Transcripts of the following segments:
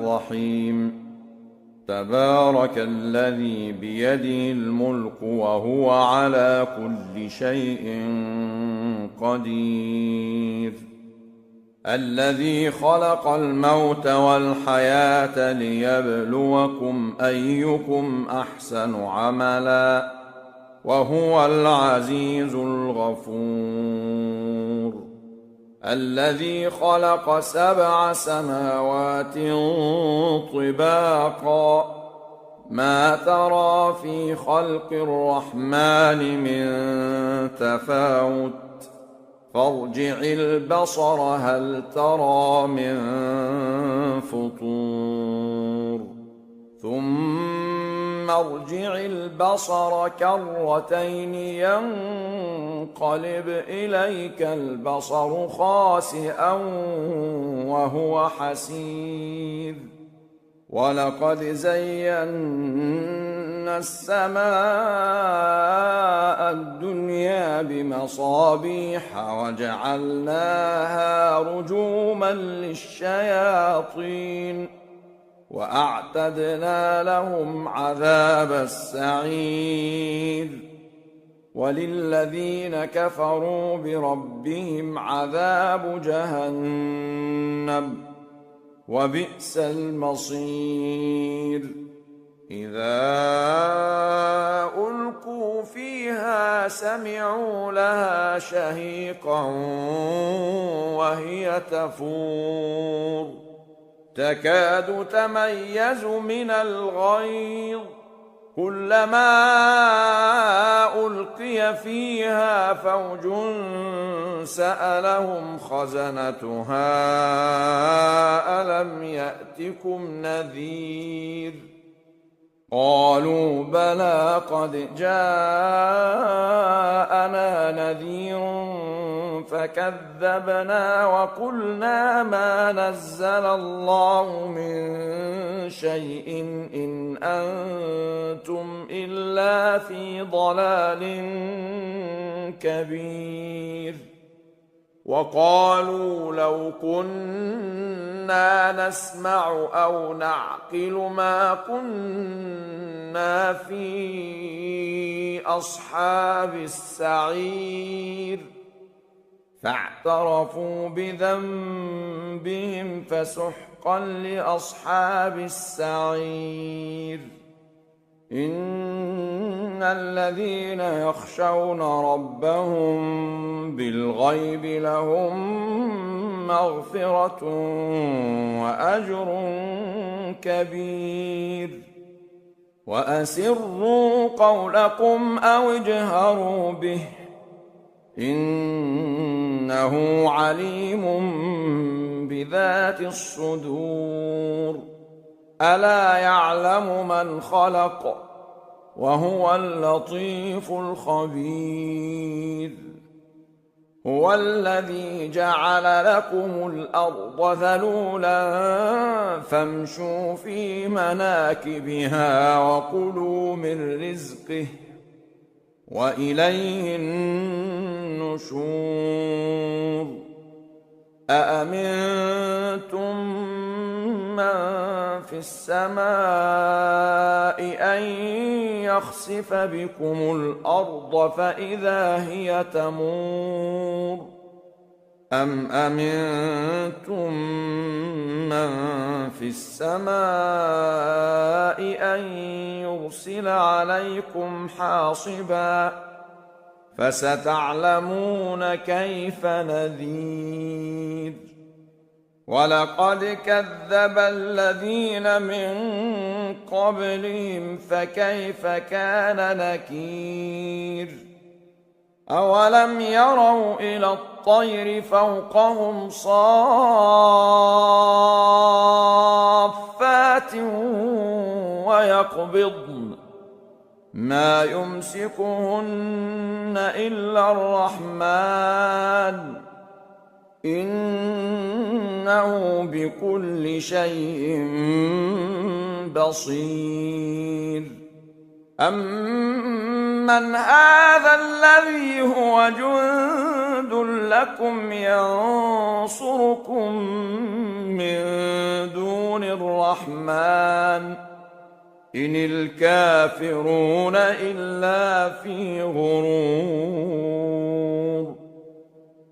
الرحيم تبارك الذي بيده الملك وهو على كل شيء قدير الذي خلق الموت والحياة ليبلوكم أيكم أحسن عملا وهو العزيز الغفور الذي خلق 7 سماوات طباقا ما ترى في خلق الرحمن من تفاوت فارجع البصر هل ترى من فطور ثم ارجع البصر كرتين ينقلب إليك البصر خاسئا وهو حسير ولقد زينا السماء الدنيا بمصابيح وجعلناها رجوما للشياطين وأعتدنا لهم عذاب السعير وللذين كفروا بربهم عذاب جهنم وبئس المصير إذا ألقوا فيها سمعوا لها شهيقا وهي تفور تكاد تميز من الغيظ كلما ألقي فيها فوج سألهم خزنتها ألم يأتكم نذير قالوا بلى قد جاءنا نذير فكذبنا وقلنا ما نزل الله من شيء إن أنتم إلا في ضلال كبير وقالوا لو كنا نسمع أو نعقل ما كنا في أصحاب السعير فاعترفوا بذنبهم فسحقا لأصحاب السعير إن الذين يخشون ربهم بالغيب لهم مغفرة وأجر كبير وأسروا قولكم أو اجهروا به إنه عليم بذات الصدور ألا يعلم من خلق وهو اللطيف الخبير هو الذي جعل لكم الأرض ذلولا فامشوا في مناكبها وكلوا من رزقه وإليه النشور أأمنتم من في السماء أن يخسف بكم الأرض فإذا هي تمور أم أمنتم من في السماء أن يرسل عليكم حاصبا فستعلمون كيف نذير ولقد كذب الذين من قبلهم فكيف كان نكير أولم يروا إلى الطير فوقهم صافات ويقبضن ما يمسكهن إلا الرحمن إنه بكل شيء بصير أَمَّنْ هَذَا الَّذِي هُوَ جُندٌ لَّكُمْ يَنصُرُكُم مِّن دُونِ الرَّحْمَٰنِ إِنِ الْكَافِرُونَ إِلَّا فِي غُرُورٍ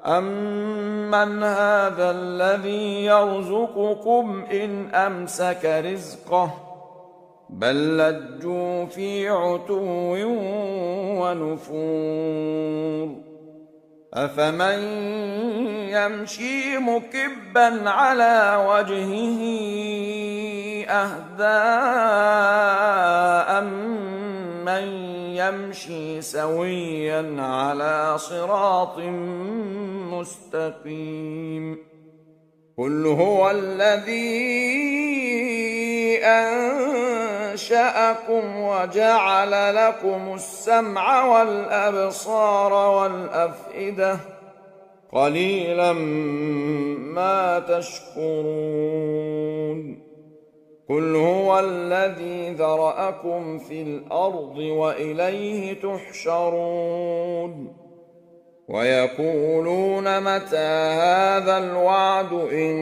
أَمَّنْ هَذَا الَّذِي يَرْزُقُكُمْ إِنْ أَمْسَكَ رِزْقَهُ بَل لَّجُّوا فِي عُتُوٍّ وَنُفُورٍ أَفَمَن يَمْشِي مُكِبًّا عَلَىٰ وَجْهِهِ أَهْدَىٰ أَمَّن يَمْشِي سَوِيًّا عَلَىٰ صِرَاطٍ مُّسْتَقِيمٍ قُلْ هُوَ الَّذِي أَنشَأَكُمْ وَجَعَلَ لَكُمُ السَّمْعَ وَالْأَبْصَارَ وَالْأَفْئِدَةَ قَلِيلًا مَا تَشْكُرُونَ قُلْ هُوَ الَّذِي ذَرَأَكُمْ فِي الْأَرْضِ وَإِلَيْهِ تُحْشَرُونَ وَيَقُولُونَ مَتَىٰ هَٰذَا الْوَعْدُ إِن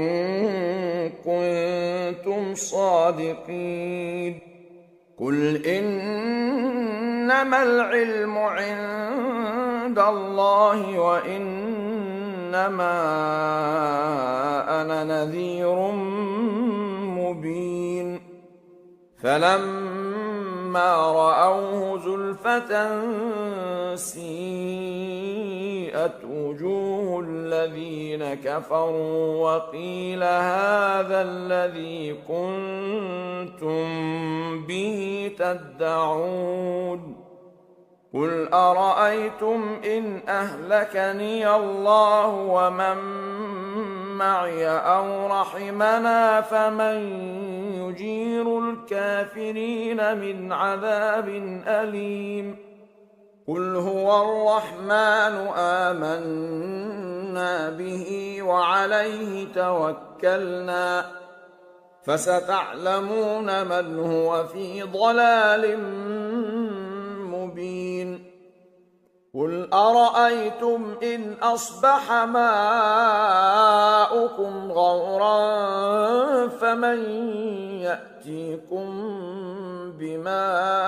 كُنتُمْ صَادِقِينَ قُلْ إِنَّمَا الْعِلْمُ عِندَ اللَّهِ وَإِنَّمَا أَنَا نَذِيرٌ مُّبِينٌ فَلَمَّا رَأَوْهُ زُلْفَةً سِيئَتْ وُجُوهُ الَّذِينَ كَفَرُوا وَقِيلَ هَٰذَا الَّذِي كُنتُم بِهِ تَدَّعُونَ قُلْ أَرَأَيْتُمْ إِنْ أَهْلَكَنِيَ اللَّهُ وَمَن مَّعِيَ أَوْ رَحِمَنَا فَمَن يُجِيرُ الْكَافِرِينَ مِنْ عَذَابٍ أَلِيمٍ قُلْ هُوَ الرَّحْمَٰنُ آمَنَّا بِهِ وَعَلَيْهِ تَوَكَّلْنَا فَسَتَعْلَمُونَ مَنْ هُوَ فِي ضَلَالٍ مُّبِينٍ قُلْ أَرَأَيْتُمْ إِنْ أَصْبَحَ مَاؤُكُمْ غَوْرًا فَمَن يَأْتِيكُم بِمَاءٍ